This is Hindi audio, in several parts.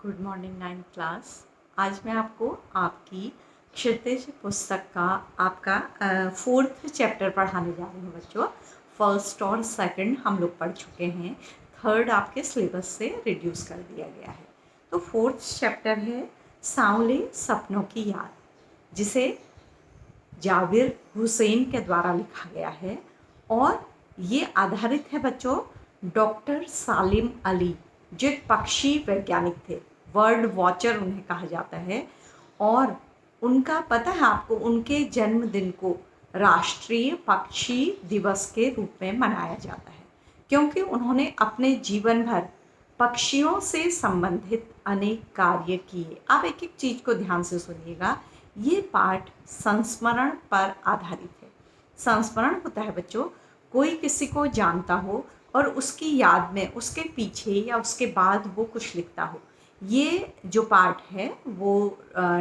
Good morning 9th class. आज मैं आपको आपकी क्षितिज पुस्तक का आपका 4th चैप्टर पढ़ाने जा रही हूँ बच्चों। फर्स्ट और सेकंड हम लोग पढ़ चुके हैं, थर्ड आपके सिलेबस से रिड्यूस कर दिया गया है। तो 4th चैप्टर है सांवले सपनों की याद, जिसे जाबिर हुसैन के द्वारा लिखा गया है और ये आधारित है बच्चों डॉक्टर सालिम अली, जो एक पक्षी वैज्ञानिक थे, वर्ल्ड वॉचर उन्हें कहा जाता है। और उनका पता है आपको, उनके जन्मदिन को राष्ट्रीय पक्षी दिवस के रूप में मनाया जाता है, क्योंकि उन्होंने अपने जीवन भर पक्षियों से संबंधित अनेक कार्य किए। आप एक एक चीज को ध्यान से सुनिएगा। ये पाठ संस्मरण पर आधारित है। संस्मरण होता है बच्चों, कोई किसी को जानता हो और उसकी याद में उसके पीछे या उसके बाद वो कुछ लिखता हो। ये जो पाठ है वो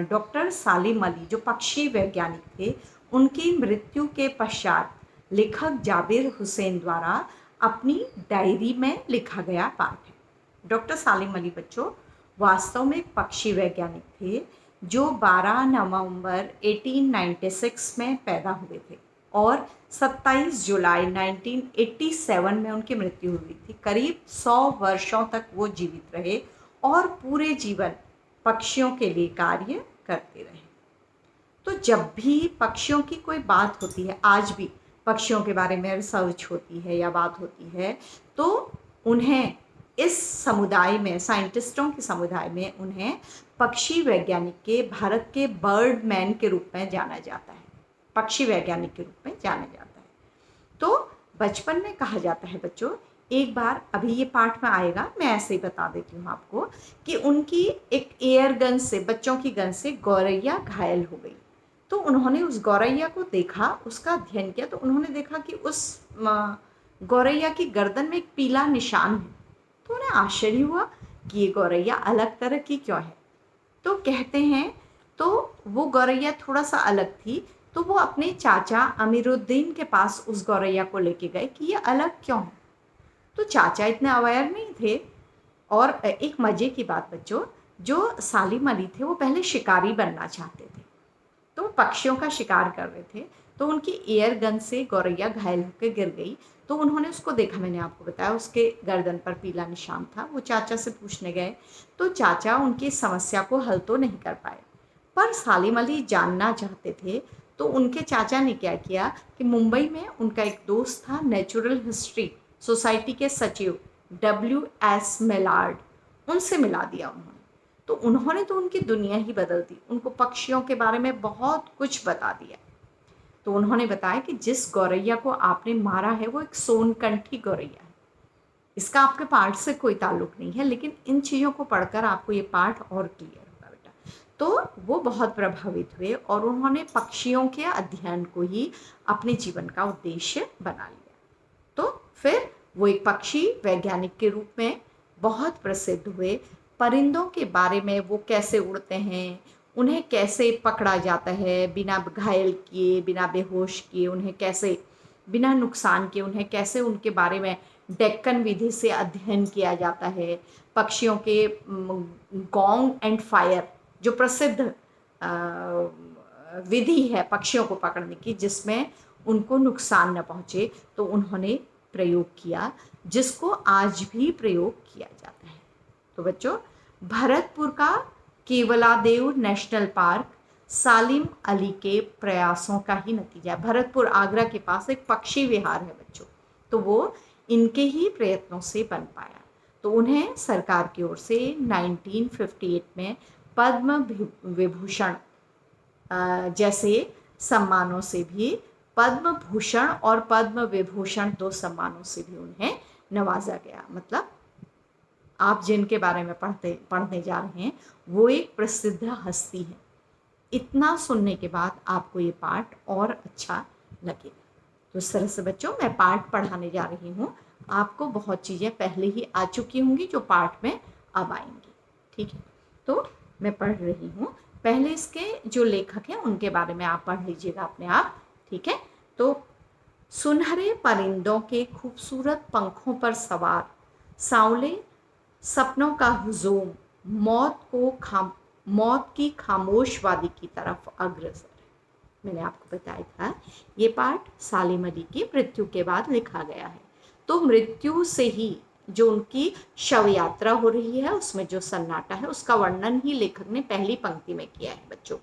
डॉक्टर सालिम अली, जो पक्षी वैज्ञानिक थे, उनकी मृत्यु के पश्चात लेखक जाबिर हुसैन द्वारा अपनी डायरी में लिखा गया पाठ है। डॉक्टर सालिम अली बच्चों वास्तव में एक पक्षी वैज्ञानिक थे, जो 12 नवंबर 1896 में पैदा हुए थे और 27 जुलाई 1987 में उनकी मृत्यु हुई थी। करीब 100 वर्षों तक वो जीवित रहे और पूरे जीवन पक्षियों के लिए कार्य करते रहे। तो जब भी पक्षियों की कोई बात होती है, आज भी पक्षियों के बारे में रिसर्च होती है या बात होती है, तो उन्हें इस समुदाय में, साइंटिस्टों के समुदाय में, उन्हें पक्षी वैज्ञानिक के, भारत के बर्ड मैन के रूप में जाना जाता है, पक्षी वैज्ञानिक के रूप में जाना जाता है। तो बचपन में कहा जाता है बच्चों, एक बार, अभी ये पाठ में आएगा, मैं ऐसे ही बता देती हूँ आपको, कि उनकी एक एयर गन से, बच्चों की गन से गौरैया घायल हो गई। तो उन्होंने उस गौरैया को देखा, उसका अध्ययन किया, तो उन्होंने देखा कि उस गौरैया की गर्दन में एक पीला निशान है। तो उन्हें आश्चर्य हुआ कि ये गौरैया अलग तरह की क्यों है। तो कहते हैं, तो वो गौरैया थोड़ा सा अलग थी, तो वो अपने चाचा अमीरुद्दीन के पास उस गौरैया को लेके गए कि ये अलग क्यों है। तो चाचा इतने अवेयर नहीं थे। और एक मजे की बात बच्चों, जो सालिम अली थे वो पहले शिकारी बनना चाहते थे, तो पक्षियों का शिकार कर रहे थे। तो उनकी एयर गन से गौरैया घायल होकर गिर गई। तो उन्होंने उसको देखा, मैंने आपको बताया, उसके गर्दन पर पीला निशान था। वो चाचा से पूछने गए, तो चाचा उनकी समस्या को हल तो नहीं कर पाए, पर सालिम अली जानना चाहते थे। तो उनके चाचा ने क्या किया कि मुंबई में उनका एक दोस्त था, नेचुरल हिस्ट्री सोसाइटी के सचिव WS मेलार्ड, उनसे मिला दिया उन्होंने। तो उन्होंने तो उनकी दुनिया ही बदल दी, उनको पक्षियों के बारे में बहुत कुछ बता दिया। तो उन्होंने बताया कि जिस गौरैया को आपने मारा है वो एक सोनकंठी गौरैया है, इसका आपके पाठ से कोई ताल्लुक नहीं है, लेकिन इन चीज़ों को पढ़कर आपको ये पाठ और क्लियर होगा बेटा। तो वो बहुत प्रभावित हुए और उन्होंने पक्षियों के अध्ययन को ही अपने जीवन का उद्देश्य बना लिया। तो फिर वो एक पक्षी वैज्ञानिक के रूप में बहुत प्रसिद्ध हुए। परिंदों के बारे में, वो कैसे उड़ते हैं, उन्हें कैसे पकड़ा जाता है बिना घायल किए, बिना बेहोश किए, उन्हें कैसे बिना नुकसान किए, उन्हें कैसे, उनके बारे में डेक्कन विधि से अध्ययन किया जाता है। पक्षियों के गॉन्ग एंड फायर, जो प्रसिद्ध विधि है पक्षियों को पकड़ने की, जिसमें उनको नुकसान न पहुँचे, तो उन्होंने प्रयोग किया, जिसको आज भी प्रयोग किया जाता है। तो बच्चों, भरतपुर का केवलादेव नेशनल पार्क सालिम अली के प्रयासों का ही नतीजा है। भरतपुर आगरा के पास एक पक्षी विहार है बच्चों, तो वो इनके ही प्रयत्नों से बन पाया। तो उन्हें सरकार की ओर से 1958 में पद्म विभूषण जैसे सम्मानों से भी, पद्म भूषण और पद्म विभूषण, 2 सम्मानों से भी उन्हें नवाजा गया। मतलब आप जिनके बारे में पढ़ने जा रहे हैं वो एक प्रसिद्ध हस्ती है। इतना सुनने के बाद आपको ये पाठ और अच्छा लगेगा। तो इस तरह से बच्चों, मैं पाठ पढ़ाने जा रही हूँ, आपको बहुत चीज़ें पहले ही आ चुकी होंगी जो पाठ में अब आएंगी। ठीक है, तो मैं पढ़ रही हूँ। पहले इसके जो लेखक हैं उनके बारे में आप पढ़ लीजिएगा अपने आप। ठीक है, तो सुनहरे परिंदों के खूबसूरत पंखों पर सवार सांवले सपनों का हुजूम मौत की खामोशवादी की तरफ अग्रसर है। मैंने आपको बताया था ये पाठ सालिम अली की मृत्यु के बाद लिखा गया है। तो मृत्यु से ही जो उनकी शव यात्रा हो रही है उसमें जो सन्नाटा है उसका वर्णन ही लेखक ने पहली पंक्ति में किया है बच्चों।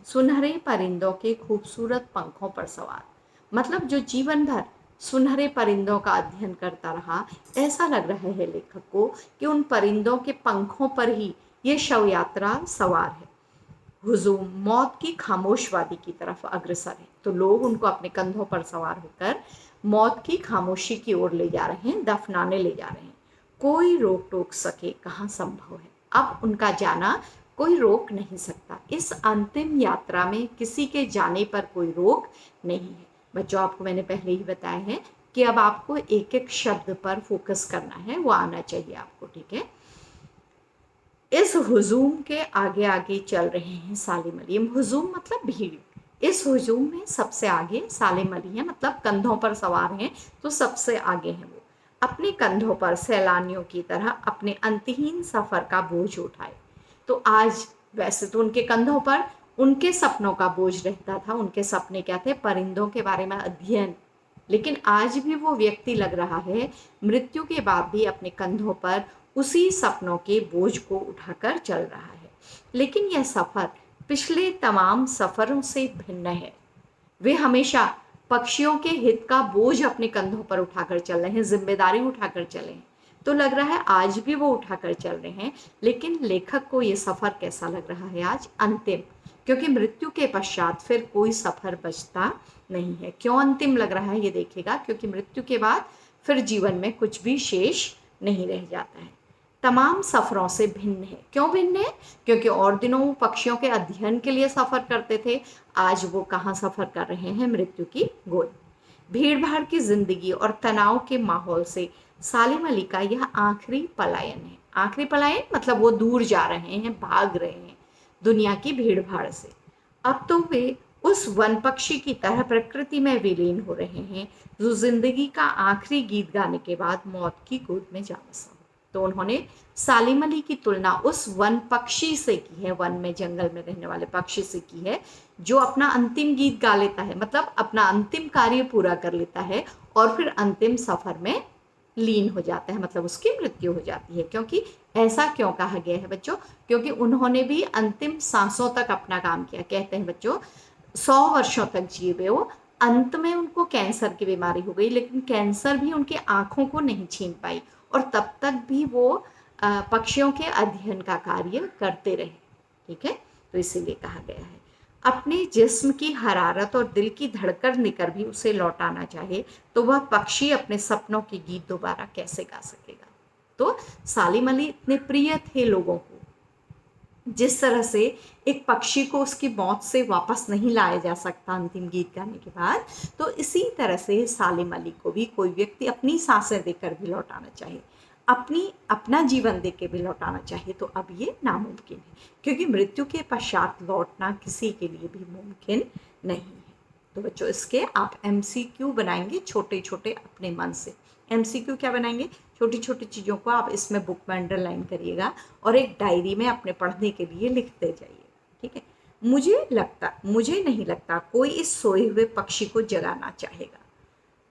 सुनहरे परिंदों के खूबसूरत पंखों पर सवार, मतलब जो जीवन भर सुनहरे परिंदों का अध्ययन करता रहा, ऐसा लग रहा है लेखक को कि उन परिंदों के पंखों पर ही ये शव यात्रा सवार है। हुजूम मौत की खामोशवादी की तरफ अग्रसर है। तो लोग उनको अपने कंधों पर सवार होकर मौत की खामोशी की ओर ले जा रहे हैं, दफनाने ले जा रहे हैं। कोई रोक टोक सके कहाँ संभव है। अब उनका जाना कोई रोक नहीं सकता। इस अंतिम यात्रा में किसी के जाने पर कोई रोक नहीं है। बच्चों आपको मैंने पहले ही बताया है कि अब आपको एक एक शब्द पर फोकस करना है, वो आना चाहिए आपको, ठीक है। इस हुजूम के आगे आगे चल रहे हैं सालिम अली। हुजूम मतलब भीड़। इस हुजूम में सबसे आगे सालिम अली है, मतलब कंधों पर सवार हैं तो सबसे आगे हैं वो। अपने कंधों पर सैलानियों की तरह अपने अंतहीन सफर का बोझ उठाए। तो आज वैसे तो उनके कंधों पर उनके सपनों का बोझ रहता था। उनके सपने क्या थे? परिंदों के बारे में अध्ययन। लेकिन आज भी वो व्यक्ति लग रहा है मृत्यु के बाद भी अपने कंधों पर उसी सपनों के बोझ को उठाकर चल रहा है। लेकिन यह सफर पिछले तमाम सफरों से भिन्न है। वे हमेशा पक्षियों के हित का बोझ अपने कंधों पर उठाकर चल रहे हैं, जिम्मेदारी उठाकर चले हैं। तो लग रहा है आज भी वो उठाकर चल रहे हैं। लेकिन लेखक को ये सफर कैसा लग रहा है आज? अंतिम। क्योंकि मृत्यु के पश्चात फिर कोई सफर बचता नहीं है। क्यों अंतिम लग रहा है ये देखिएगा, क्योंकि मृत्यु के बाद फिर जीवन में कुछ भी शेष नहीं रह जाता है। तमाम सफरों से भिन्न है। क्यों भिन्न है? क्योंकि और दिनों वो पक्षियों के अध्ययन के लिए सफर करते थे, आज वो कहाँ सफर कर रहे हैं? मृत्यु की गोद। भीड़ भाड़ की जिंदगी और तनाव के माहौल से सालिम अली का यह आखिरी पलायन है। आखिरी पलायन मतलब वो दूर जा रहे हैं, भाग रहे हैं दुनिया की भीड़ भाड़ से। अब तो वे उस वन पक्षी की तरह प्रकृति में विलीन हो रहे हैं जो जिंदगी का आखिरी गीत गाने के बाद मौत की गोद में जा बसा। तो उन्होंने सालिम अली की तुलना उस वन पक्षी से की है, वन में जंगल में रहने वाले पक्षी से की है, जो अपना अंतिम गीत गा लेता है, मतलब अपना अंतिम कार्य पूरा कर लेता है और फिर अंतिम सफर में लीन हो जाता है, मतलब उसकी मृत्यु हो जाती है। क्योंकि ऐसा क्यों कहा गया है बच्चों? क्योंकि उन्होंने भी अंतिम सांसों तक अपना काम किया। कहते हैं बच्चों 100 वर्षों तक जिए वे वो। अंत में उनको कैंसर की बीमारी हो गई, लेकिन कैंसर भी उनकी आंखों को नहीं छीन पाई और तब तक भी वो पक्षियों के अध्ययन का कार्य करते रहे। ठीक है, तो इसीलिए कहा गया है। अपने जिस्म की हरारत और दिल की धड़कन देकर भी उसे लौटाना चाहे तो वह पक्षी अपने सपनों के गीत दोबारा कैसे गा सकेगा? तो सालिम अली इतने प्रिय थे लोगों को, जिस तरह से एक पक्षी को उसकी मौत से वापस नहीं लाया जा सकता अंतिम गीत गाने के बाद, तो इसी तरह से सालिम अली को भी कोई व्यक्ति अपनी सांसें देकर भी लौटाना चाहिए, अपना जीवन दे के भी लौटाना चाहिए। तो अब ये नामुमकिन है, क्योंकि मृत्यु के पश्चात लौटना किसी के लिए भी मुमकिन नहीं है। तो बच्चों इसके आप MCQ बनाएंगे छोटे छोटे अपने मन से। MCQ क्या बनाएंगे? छोटी छोटी चीज़ों को आप इसमें बुक में अंडरलाइन करिएगा और एक डायरी में अपने पढ़ने के लिए लिखते जाइए। ठीक है, मुझे नहीं लगता कोई इस सोए हुए पक्षी को जगाना चाहेगा।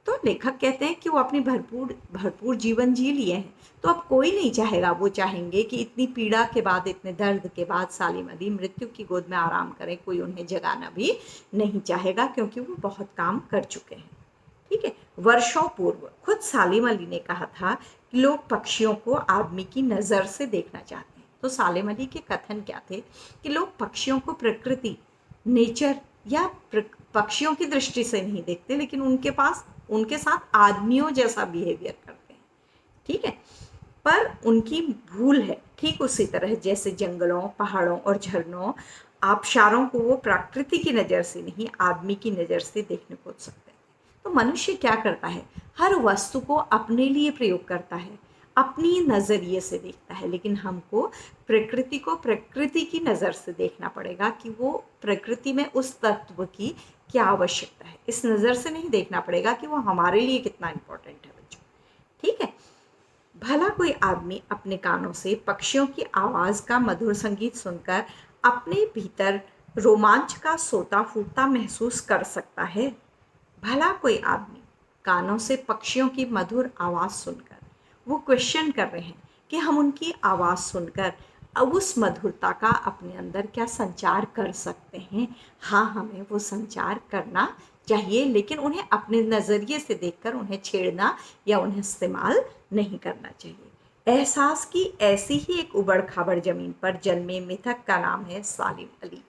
तो लेखक कहते हैं कि वो अपनी भरपूर जीवन जी लिए हैं, तो अब कोई नहीं चाहेगा। वो चाहेंगे कि इतनी पीड़ा के बाद, इतने दर्द के बाद सालिम अली मृत्यु की गोद में आराम करें। कोई उन्हें जगाना भी नहीं चाहेगा, क्योंकि वो बहुत काम कर चुके हैं। ठीक है, वर्षों पूर्व खुद सालिम अली ने कहा था कि लोग पक्षियों को आदमी की नज़र से देखना चाहते हैं। तो सालिम अली के कथन क्या थे कि लोग पक्षियों को प्रकृति, नेचर या पक्षियों की दृष्टि से नहीं देखते, लेकिन उनके साथ आदमियों जैसा बिहेवियर करते हैं। ठीक है, पर उनकी भूल है। ठीक उसी तरह जैसे जंगलों, पहाड़ों और झरनों, आबशारों को वो प्रकृति की नज़र से नहीं, आदमी की नज़र से देखने को सकते हैं। तो मनुष्य क्या करता है? हर वस्तु को अपने लिए प्रयोग करता है, अपनी नज़रिए से देखता है। लेकिन हमको प्रकृति को प्रकृति की नज़र से देखना पड़ेगा कि वो प्रकृति में उस तत्व की क्या आवश्यकता है। इस नज़र से नहीं देखना पड़ेगा कि वो हमारे लिए कितना इम्पोर्टेंट है बच्चों। ठीक है, भला कोई आदमी अपने कानों से पक्षियों की आवाज़ का मधुर संगीत सुनकर अपने भीतर रोमांच का सोता फूटता महसूस कर सकता है। भला कोई आदमी कानों से पक्षियों की मधुर आवाज़ सुनकर, वो क्वेश्चन कर रहे हैं कि हम उनकी आवाज़ सुनकर अब उस मधुरता का अपने अंदर क्या संचार कर सकते हैं। हाँ, हमें वो संचार करना चाहिए, लेकिन उन्हें अपने नज़रिए से देखकर उन्हें छेड़ना या उन्हें इस्तेमाल नहीं करना चाहिए। एहसास की ऐसी ही एक उबड़ खाबड़ ज़मीन पर जन्मे मिथक का नाम है सालिम अली।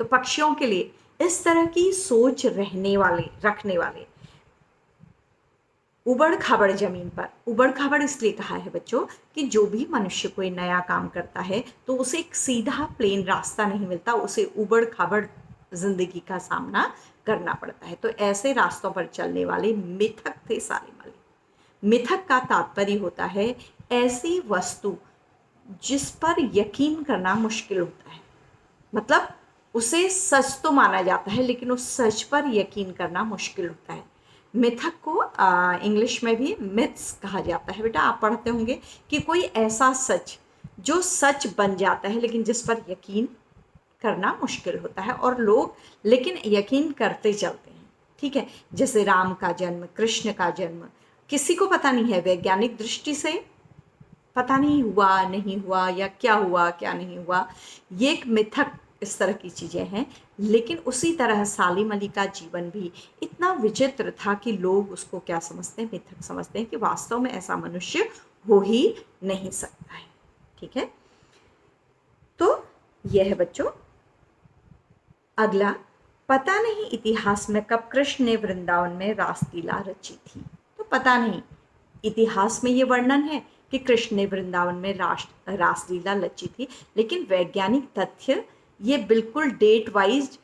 तो पक्षियों के लिए इस तरह की सोच रखने वाले उबड़ खाबड़ ज़मीन पर, उबड़ खाबड़ इसलिए कहा है बच्चों कि जो भी मनुष्य कोई नया काम करता है तो उसे एक सीधा प्लेन रास्ता नहीं मिलता, उसे उबड़ खाबड़ ज़िंदगी का सामना करना पड़ता है। तो ऐसे रास्तों पर चलने वाले मिथक थे सालिम अली। मिथक का तात्पर्य होता है ऐसी वस्तु जिस पर यकीन करना मुश्किल होता है, मतलब उसे सच तो माना जाता है लेकिन उस सच पर यकीन करना मुश्किल होता है। मिथक को इंग्लिश में भी मिथ्स कहा जाता है। बेटा आप पढ़ते होंगे कि कोई ऐसा सच जो सच बन जाता है लेकिन जिस पर यकीन करना मुश्किल होता है और लोग लेकिन यकीन करते चलते हैं। ठीक है, जैसे राम का जन्म, कृष्ण का जन्म, किसी को पता नहीं है, वैज्ञानिक दृष्टि से पता नहीं हुआ नहीं हुआ या क्या हुआ क्या नहीं हुआ, ये एक मिथक, इस तरह की चीज़ें हैं। लेकिन उसी तरह सालिम अली का जीवन भी इतना विचित्र था कि लोग उसको क्या समझते हैं, मिथक समझते हैं कि वास्तव में ऐसा मनुष्य हो ही नहीं सकता है। ठीक है, तो यह है बच्चों अगला, पता नहीं इतिहास में कब कृष्ण ने वृंदावन में रासलीला रची थी। तो पता नहीं, इतिहास में ये वर्णन है कि कृष्ण ने वृंदावन में रासलीला रची थी, लेकिन वैज्ञानिक तथ्य ये बिल्कुल डेट वाइज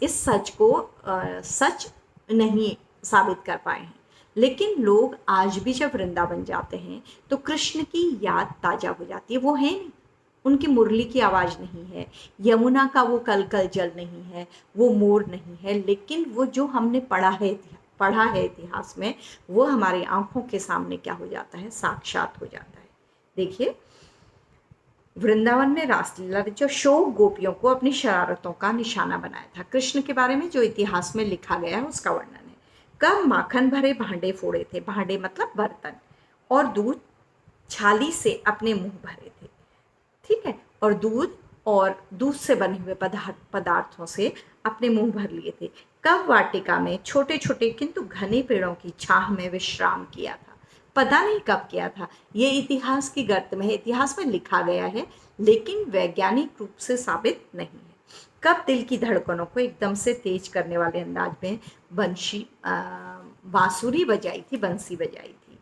इस सच को सच नहीं साबित कर पाए हैं। लेकिन लोग आज भी जब वृंदावन जाते हैं तो कृष्ण की याद ताज़ा हो जाती है। वो है नहीं, उनकी मुरली की आवाज़ नहीं है, यमुना का वो कल कल जल नहीं है, वो मोर नहीं है, लेकिन वो जो हमने पढ़ा है इतिहास में, वो हमारी आंखों के सामने क्या हो जाता है, साक्षात हो जाता है। देखिए, वृंदावन में रासलीला जो शोक गोपियों को अपनी शरारतों का निशाना बनाया था। कृष्ण के बारे में जो इतिहास में लिखा गया है उसका वर्णन है। कब माखन भरे भांडे फोड़े थे, भांडे मतलब बर्तन, और दूध छाली से अपने मुंह भरे थे। ठीक है, और दूध से बने हुए पदार्थों से अपने मुंह भर लिए थे। कब वाटिका में छोटे छोटे किंतु घने पेड़ों की छाह में विश्राम किया था। पता नहीं कब किया था, ये इतिहास की गर्त में है, इतिहास में लिखा गया है लेकिन वैज्ञानिक रूप से साबित नहीं है। कब दिल की धड़कनों को एकदम से तेज करने वाले अंदाज में बांसुरी बजाई थी, बंसी बजाई थी।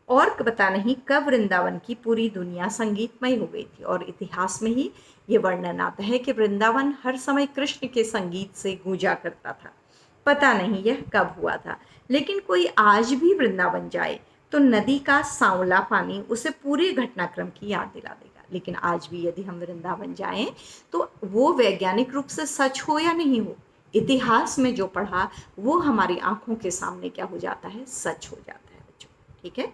और पता नहीं कब वृंदावन की पूरी दुनिया संगीतमय हो गई थी। और इतिहास में ही ये वर्णन आता है कि वृंदावन हर समय कृष्ण के संगीत से गूंजा करता था। पता नहीं यह कब हुआ था, लेकिन कोई आज भी वृंदावन जाए तो नदी का सांवला पानी उसे पूरे घटनाक्रम की याद दिला देगा। लेकिन आज भी यदि हम वृंदावन जाएं तो वो वैज्ञानिक रूप से सच हो या नहीं हो, इतिहास में जो पढ़ा वो हमारी आंखों के सामने क्या हो जाता है, सच हो जाता है बच्चों। ठीक है,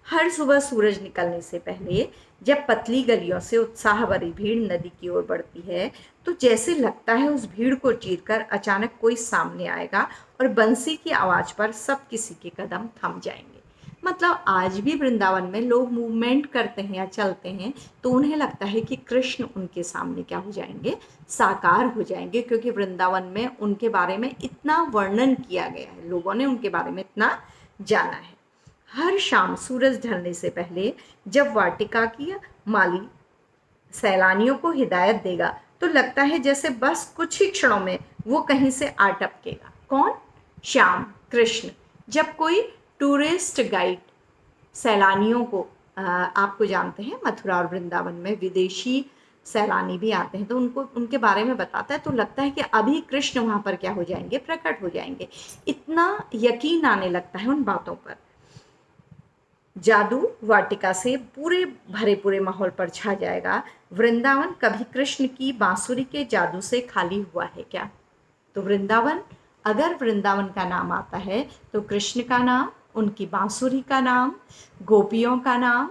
हर सुबह सूरज निकलने से पहले जब पतली गलियों से उत्साह भरी भीड़ नदी की ओर बढ़ती है तो जैसे लगता है उस भीड़ को चीरकर अचानक कोई सामने आएगा और बंसी की आवाज़ पर सब किसी के कदम थम जाएंगे। मतलब आज भी वृंदावन में लोग मूवमेंट करते हैं या चलते हैं तो उन्हें लगता है कि कृष्ण उनके सामने क्या हो जाएंगे, साकार हो जाएंगे, क्योंकि वृंदावन में उनके बारे में इतना वर्णन किया गया है, लोगों ने उनके बारे में इतना जाना है। हर शाम सूरज ढलने से पहले जब वाटिका की माली सैलानियों को हिदायत देगा तो लगता है जैसे बस कुछ ही क्षणों में वो कहीं से आ टपकेगा। कौन? श्याम कृष्ण। जब कोई टूरिस्ट गाइड सैलानियों को आपको जानते हैं मथुरा और वृंदावन में विदेशी सैलानी भी आते हैं तो उनको उनके बारे में बताता है तो लगता है कि अभी कृष्ण वहाँ पर क्या हो जाएंगे, प्रकट हो जाएंगे। इतना यकीन आने लगता है उन बातों पर। जादू वाटिका से पूरे माहौल पर छा जाएगा। वृंदावन कभी कृष्ण की बांसुरी के जादू से खाली हुआ है क्या? तो वृंदावन, अगर वृंदावन का नाम आता है तो कृष्ण का नाम उनकी बांसुरी का नाम, गोपियों का नाम,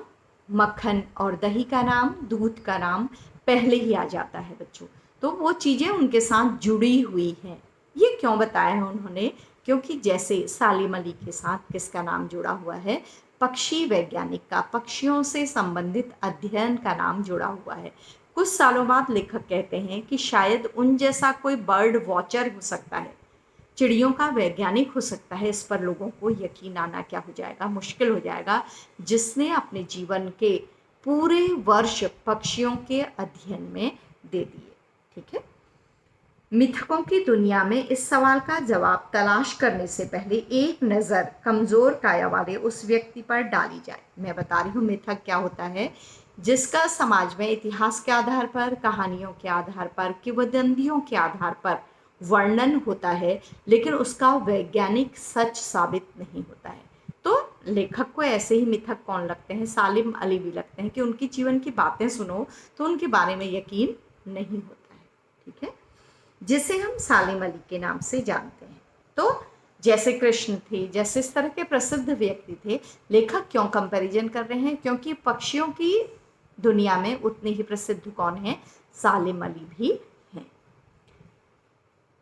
मक्खन और दही का नाम, दूध का नाम पहले ही आ जाता है बच्चों। तो वो चीज़ें उनके साथ जुड़ी हुई हैं। ये क्यों बताया है उन्होंने? क्योंकि जैसे सालिम अली के साथ किसका नाम जुड़ा हुआ है? पक्षी वैज्ञानिक का, पक्षियों से संबंधित अध्ययन का नाम जुड़ा हुआ है। कुछ सालों बाद लेखक कहते हैं कि शायद उन जैसा कोई बर्ड वॉचर हो सकता है, चिड़ियों का वैज्ञानिक हो सकता है। इस पर लोगों को यकीन आना क्या हो जाएगा? मुश्किल हो जाएगा, जिसने अपने जीवन के पूरे वर्ष पक्षियों के अध्ययन में दे दिए। ठीक है, मिथकों की दुनिया में इस सवाल का जवाब तलाश करने से पहले एक नज़र कमज़ोर काया वाले उस व्यक्ति पर डाली जाए। मैं बता रही हूँ मिथक क्या होता है, जिसका समाज में इतिहास के आधार पर, कहानियों के आधार पर, किंवदंतियों के आधार पर वर्णन होता है, लेकिन उसका वैज्ञानिक सच साबित नहीं होता है। तो लेखक को ऐसे ही मिथक कौन लगते हैं? सालिम अली भी लगते हैं कि उनकी जीवन की बातें सुनो तो उनके बारे में यकीन नहीं होता है। ठीक है, जिसे हम सालिम अली के नाम से जानते हैं। तो जैसे कृष्ण थे, जैसे इस तरह के प्रसिद्ध व्यक्ति थे, लेखक क्यों कंपैरिजन कर रहे हैं? क्योंकि पक्षियों की दुनिया में उतने ही प्रसिद्ध कौन हैं? सालिम अली भी हैं।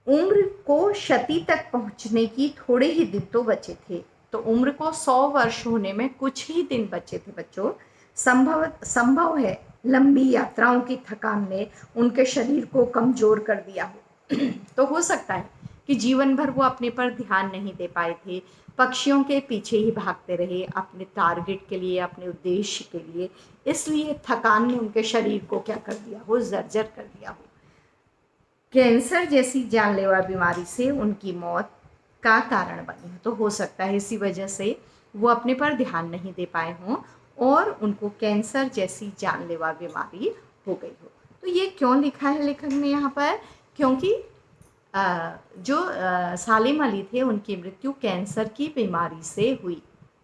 उम्र को शती तक पहुंचने की थोड़े ही दिन तो बचे थे। तो उम्र को 100 वर्ष होने में कुछ ही दिन बचे थे बच्चों। संभव है लंबी यात्राओं की थकान ने उनके शरीर को कमजोर कर दिया हो। तो हो सकता है कि जीवन भर वो अपने पर ध्यान नहीं दे पाए थे, पक्षियों के पीछे ही भागते रहे अपने टारगेट के लिए, अपने उद्देश्य के लिए। इसलिए थकान ने उनके शरीर को क्या कर दिया हो? जर्जर कर दिया हो। कैंसर जैसी जानलेवा बीमारी से उनकी मौत का कारण बनी हो। तो हो सकता है इसी वजह से वो अपने पर ध्यान नहीं दे पाए हों और उनको कैंसर जैसी जानलेवा बीमारी हो गई हो। तो ये क्यों लिखा है लेखक ने यहाँ पर? क्योंकि जो सालिम अली थे उनकी मृत्यु कैंसर की बीमारी से हुई।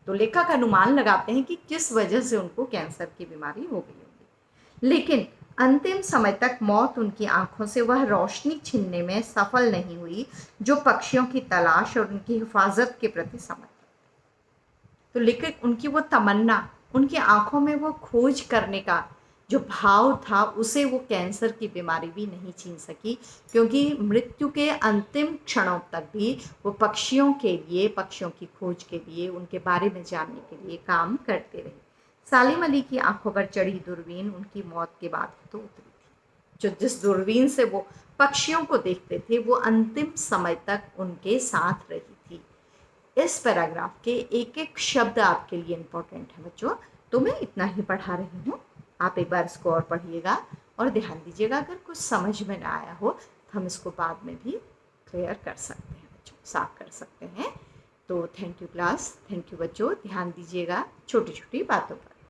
तो लेखक अनुमान लगाते हैं कि किस वजह से उनको कैंसर की बीमारी हो गई होगी। लेकिन अंतिम समय तक मौत उनकी आंखों से वह रोशनी छीनने में सफल नहीं हुई जो पक्षियों की तलाश और उनकी हिफाजत के प्रति समर्पित। तो लेकिन उनकी वो तमन्ना, उनकी आंखों में वो खोज करने का जो भाव था, उसे वो कैंसर की बीमारी भी नहीं छीन सकी, क्योंकि मृत्यु के अंतिम क्षणों तक भी वो पक्षियों के लिए, पक्षियों की खोज के लिए, उनके बारे में जानने के लिए काम करते रहे। सालिम अली की आंखों पर चढ़ी दूरबीन उनकी मौत के बाद तो उतरी थी। जो जिस दूरबीन से वो पक्षियों को देखते थे, वो अंतिम समय तक उनके साथ रही थी। इस पैराग्राफ के एक एक शब्द आपके लिए इम्पोर्टेंट है बच्चों। तो मैं इतना ही पढ़ा रही हूँ, आप एक बार इसको और पढ़िएगा और ध्यान दीजिएगा। अगर कुछ समझ में ना आया हो तो हम इसको बाद में भी क्लियर कर सकते हैं बच्चों, साफ कर सकते हैं। तो thank you class, thank you बच्चों। ध्यान दीजिएगा छोटी छोटी बातों पर।